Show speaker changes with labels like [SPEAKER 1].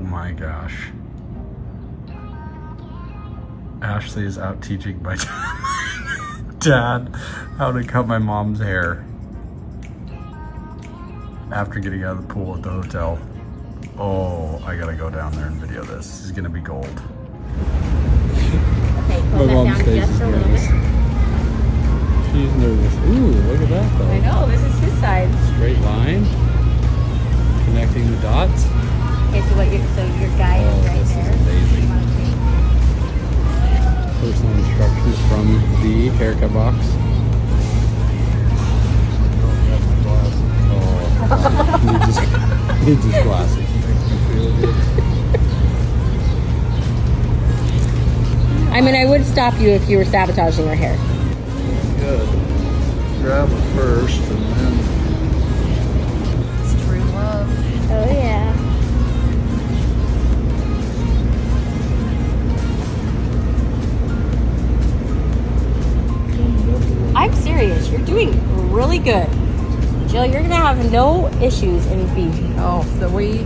[SPEAKER 1] my gosh. Ashley is out teaching my dad how to cut my mom's hair after getting out of the pool at the hotel. Oh, I gotta go down there and video this. This is gonna be gold.
[SPEAKER 2] Okay, pull that down just a little bit.
[SPEAKER 1] She's nervous. Ooh, look at that though.
[SPEAKER 2] I know, this is his side.
[SPEAKER 1] Straight line. Connecting the dots.
[SPEAKER 2] Okay, so your guy is right
[SPEAKER 1] this
[SPEAKER 2] there.
[SPEAKER 1] is amazing.
[SPEAKER 2] You wanna take-
[SPEAKER 1] Personal instructions from the haircut box. Oh, needs his glasses.
[SPEAKER 2] I mean, I would stop you if you were sabotaging her hair.
[SPEAKER 1] Good. Grab it first and then.
[SPEAKER 3] It's true love.
[SPEAKER 2] Oh, yeah. I'm serious. You're doing really good. Jill, you're going to have no issues in Fiji.
[SPEAKER 3] Oh, so we